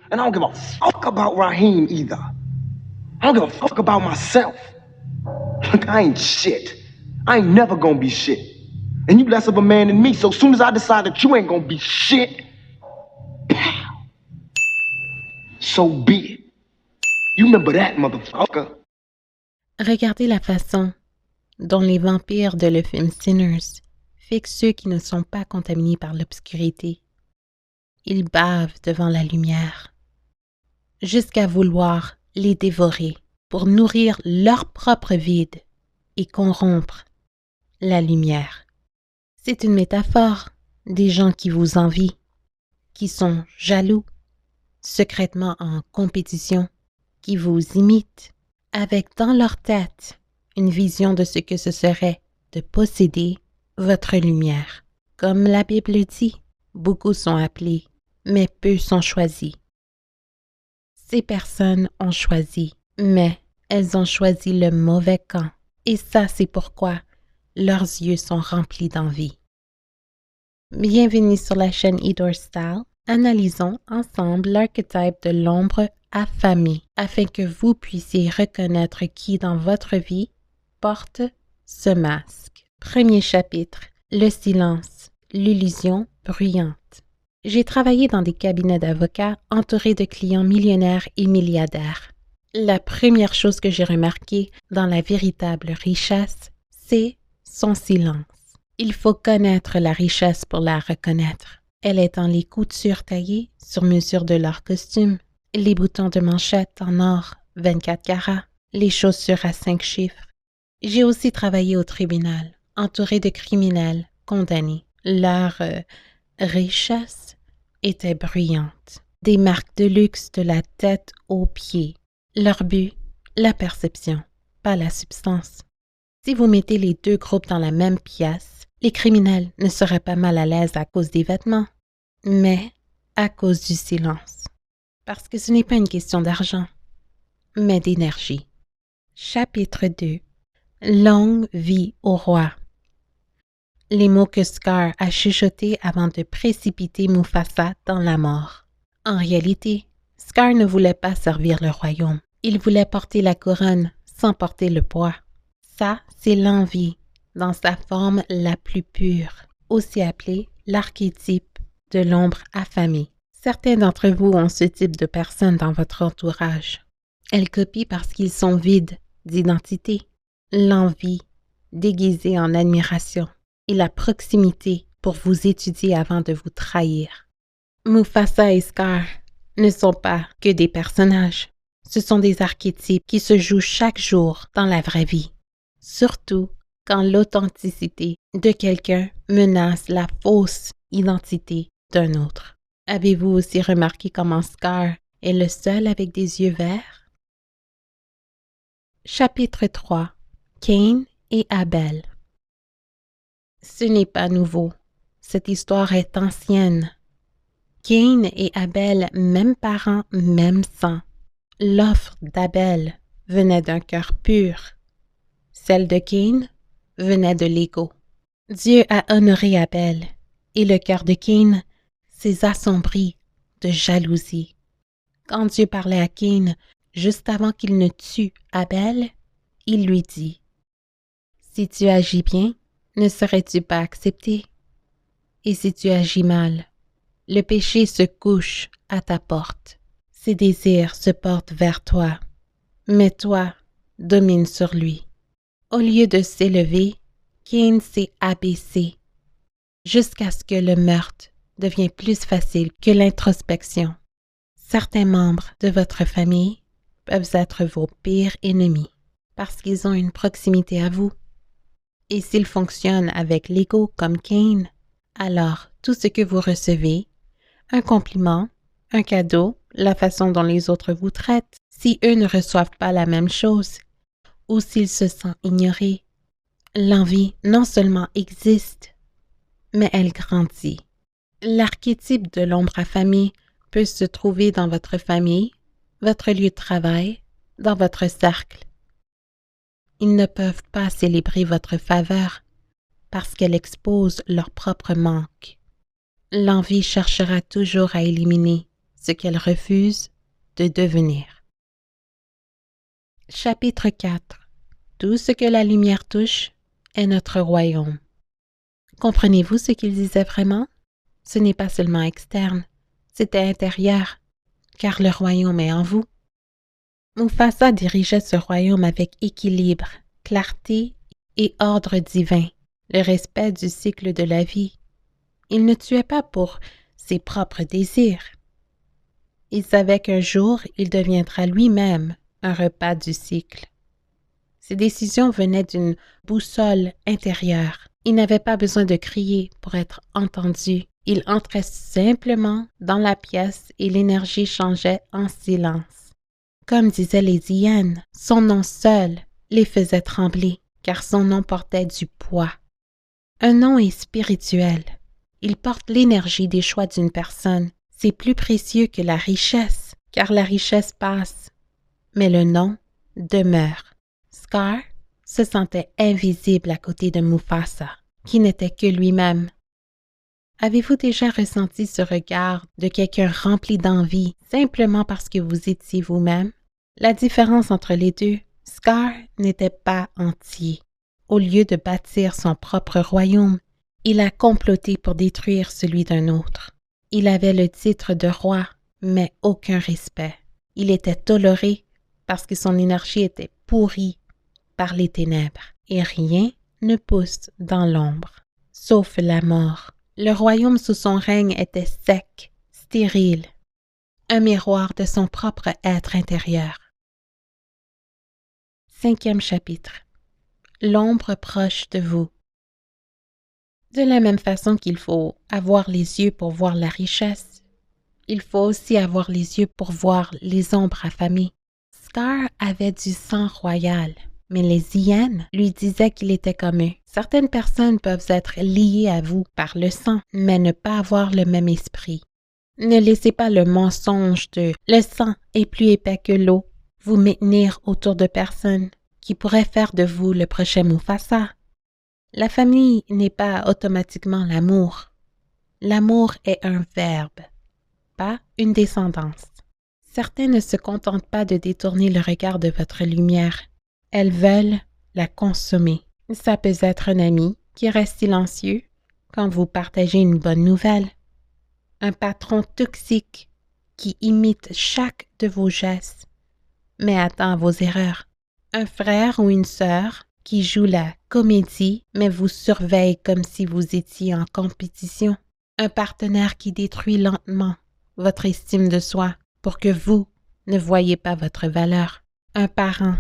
And I don't give a fuck about Raheem either. I don't give a fuck about myself. Look, I ain't shit. I ain't never gonna be shit. And you less of a man than me, so as soon as I decide that you ain't gonna be shit, so be it. You remember that, motherfucker. Regardez la façon dont les vampires de le film Sinners fixent ceux qui ne sont pas contaminés par l'obscurité. Ils bavent devant la lumière, jusqu'à vouloir les dévorer pour nourrir leur propre vide et corrompre la lumière. C'est une métaphore des gens qui vous envient, qui sont jaloux, secrètement en compétition, qui vous imitent, avec dans leur tête une vision de ce que ce serait de posséder votre lumière. Comme la Bible dit, beaucoup sont appelés, mais peu sont choisis. Ces personnes ont choisi, mais elles ont choisi le mauvais camp. Et ça, c'est pourquoi leurs yeux sont remplis d'envie. Bienvenue sur la chaîne Idor Style. Analysons ensemble l'archétype de l'ombre affamée afin que vous puissiez reconnaître qui dans votre vie porte ce masque. Premier chapitre, le silence, l'illusion bruyante. J'ai travaillé dans des cabinets d'avocats entourés de clients millionnaires et milliardaires. La première chose que j'ai remarquée dans la véritable richesse, c'est son silence. Il faut connaître la richesse pour la reconnaître. Elle est dans les coutures taillées sur mesure de leur costume, les boutons de manchette en or 24 carats, les chaussures à 5 chiffres. J'ai aussi travaillé au tribunal, entouré de criminels condamnés. Leur richesse était bruyante. Des marques de luxe de la tête aux pieds. Leur but, la perception, pas la substance. Si vous mettez les deux groupes dans la même pièce, les criminels ne seraient pas mal à l'aise à cause des vêtements, mais à cause du silence. Parce que ce n'est pas une question d'argent, mais d'énergie. Chapitre 2. Longue vie au roi. Les mots que Scar a chuchotés avant de précipiter Mufasa dans la mort. En réalité, Scar ne voulait pas servir le royaume. Il voulait porter la couronne sans porter le poids. Ça, c'est l'envie, dans sa forme la plus pure, aussi appelée l'archétype de l'ombre affamée. Certains d'entre vous ont ce type de personnes dans votre entourage. Elles copient parce qu'ils sont vides d'identité, l'envie déguisée en admiration et la proximité pour vous étudier avant de vous trahir. Mufasa et Scar ne sont pas que des personnages. Ce sont des archétypes qui se jouent chaque jour dans la vraie vie. Surtout quand l'authenticité de quelqu'un menace la fausse identité d'un autre. Avez-vous aussi remarqué comment Scar est le seul avec des yeux verts? Chapitre 3. Cain et Abel. Ce n'est pas nouveau. Cette histoire est ancienne. Cain et Abel, même parents, même sang. L'offre d'Abel venait d'un cœur pur. Celle de Cain venait de l'ego. Dieu a honoré Abel, et le cœur de Cain s'est assombri de jalousie. Quand Dieu parlait à Cain, juste avant qu'il ne tue Abel, il lui dit « Si tu agis bien, ne serais-tu pas accepté? Et si tu agis mal, le péché se couche à ta porte. Ses désirs se portent vers toi, mais toi domines sur lui. » Au lieu de s'élever, Cain s'est abaissé, jusqu'à ce que le meurtre devienne plus facile que l'introspection. Certains membres de votre famille peuvent être vos pires ennemis, parce qu'ils ont une proximité à vous. Et s'ils fonctionnent avec l'ego comme Cain, alors tout ce que vous recevez, un compliment, un cadeau, la façon dont les autres vous traitent, si eux ne reçoivent pas la même chose, ou s'ils se sentent ignorés, l'envie non seulement existe, mais elle grandit. L'archétype de l'ombre affamée peut se trouver dans votre famille, votre lieu de travail, dans votre cercle. Ils ne peuvent pas célébrer votre faveur parce qu'elle expose leur propre manque. L'envie cherchera toujours à éliminer ce qu'elle refuse de devenir. Chapitre 4. Tout ce que la lumière touche est notre royaume. Comprenez-vous ce qu'il disait vraiment? Ce n'est pas seulement externe, c'était intérieur, car le royaume est en vous. Mufasa dirigeait ce royaume avec équilibre, clarté et ordre divin, le respect du cycle de la vie. Il ne tuait pas pour ses propres désirs. Il savait qu'un jour, il deviendra lui-même un repas du cycle. Ses décisions venaient d'une boussole intérieure. Il n'avait pas besoin de crier pour être entendu. Il entrait simplement dans la pièce et l'énergie changeait en silence. Comme disait Lady Yen, son nom seul les faisait trembler, car son nom portait du poids. Un nom est spirituel. Il porte l'énergie des choix d'une personne. C'est plus précieux que la richesse, car la richesse passe, mais le nom demeure. Scar se sentait invisible à côté de Mufasa, qui n'était que lui-même. Avez-vous déjà ressenti ce regard de quelqu'un rempli d'envie simplement parce que vous étiez vous-même? La différence entre les deux, Scar n'était pas entier. Au lieu de bâtir son propre royaume, il a comploté pour détruire celui d'un autre. Il avait le titre de roi, mais aucun respect. Il était toléré parce que son énergie était pourrie par les ténèbres, et rien ne pousse dans l'ombre, sauf la mort. Le royaume sous son règne était sec, stérile, un miroir de son propre être intérieur. 5e chapitre. L'ombre proche de vous. De la même façon qu'il faut avoir les yeux pour voir la richesse, il faut aussi avoir les yeux pour voir les ombres affamées. Scar avait du sang royal, mais les hyènes lui disaient qu'il était comme eux. Certaines personnes peuvent être liées à vous par le sang, mais ne pas avoir le même esprit. Ne laissez pas le mensonge de « le sang est plus épais que l'eau » vous maintenir autour de personnes qui pourraient faire de vous le prochain Mufasa. La famille n'est pas automatiquement l'amour. L'amour est un verbe, pas une descendance. Certains ne se contentent pas de détourner le regard de votre lumière. Elles veulent la consommer. Ça peut être un ami qui reste silencieux quand vous partagez une bonne nouvelle. Un patron toxique qui imite chaque de vos gestes, mais attend vos erreurs. Un frère ou une sœur qui joue la comédie, mais vous surveille comme si vous étiez en compétition. Un partenaire qui détruit lentement votre estime de soi pour que vous ne voyiez pas votre valeur. Un parent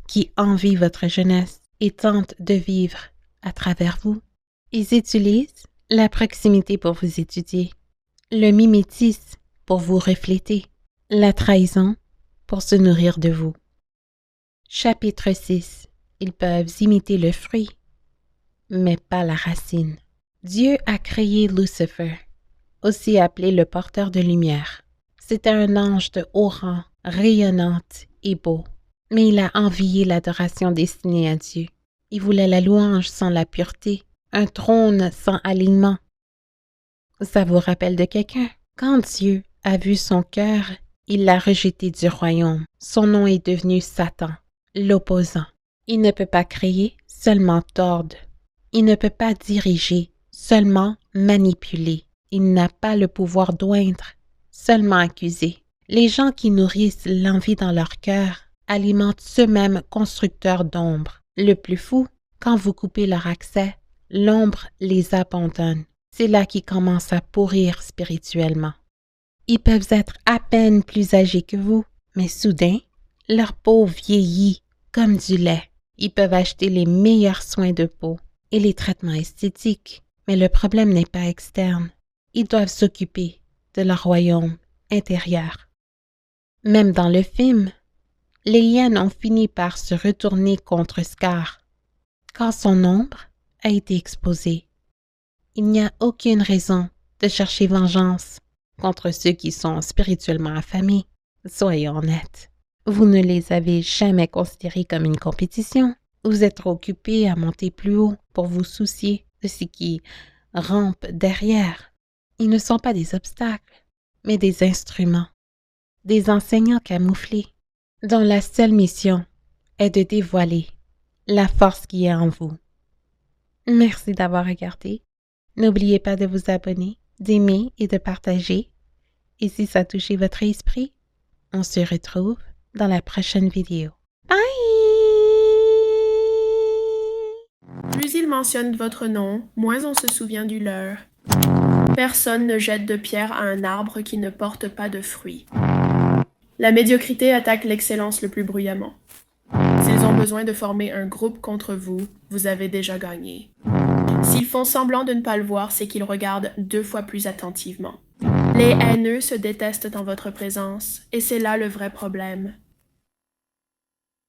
qui envie votre jeunesse et tente de vivre à travers vous. Ils utilisent la proximité pour vous étudier, le mimétisme pour vous refléter, la trahison pour se nourrir de vous. Chapitre 6. Ils peuvent imiter le fruit, mais pas la racine. Dieu a créé Lucifer, aussi appelé le porteur de lumière. C'était un ange de haut rang, rayonnante et beau, mais il a envié l'adoration destinée à Dieu. Il voulait la louange sans la pureté, un trône sans alignement. Ça vous rappelle de quelqu'un? Quand Dieu a vu son cœur, il l'a rejeté du royaume. Son nom est devenu Satan, l'opposant. Il ne peut pas créer, seulement tordre. Il ne peut pas diriger, seulement manipuler. Il n'a pas le pouvoir d'oindre, seulement accuser. Les gens qui nourrissent l'envie dans leur cœur alimentent ceux-mêmes constructeurs d'ombre. Le plus fou, quand vous coupez leur accès, l'ombre les abandonne. C'est là qu'ils commencent à pourrir spirituellement. Ils peuvent être à peine plus âgés que vous, mais soudain, leur peau vieillit comme du lait. Ils peuvent acheter les meilleurs soins de peau et les traitements esthétiques, mais le problème n'est pas externe. Ils doivent s'occuper de leur royaume intérieur. Même dans le film, les hyènes ont fini par se retourner contre Scar quand son ombre a été exposée. Il n'y a aucune raison de chercher vengeance contre ceux qui sont spirituellement affamés. Soyons honnêtes. Vous ne les avez jamais considérés comme une compétition. Vous êtes occupés à monter plus haut pour vous soucier de ce qui rampe derrière. Ils ne sont pas des obstacles, mais des instruments. des enseignants camouflés, dont la seule mission est de dévoiler la force qui est en vous. Merci d'avoir regardé. N'oubliez pas de vous abonner, d'aimer et de partager. Et si ça a touché votre esprit, on se retrouve dans la prochaine vidéo. Bye! Plus ils mentionnent votre nom, moins on se souvient du leur. Personne ne jette de pierre à un arbre qui ne porte pas de fruits. La médiocrité attaque l'excellence le plus bruyamment. S'ils ont besoin de former un groupe contre vous, vous avez déjà gagné. S'ils font semblant de ne pas le voir, c'est qu'ils regardent 2 fois plus attentivement. Les haineux se détestent en votre présence, et c'est là le vrai problème.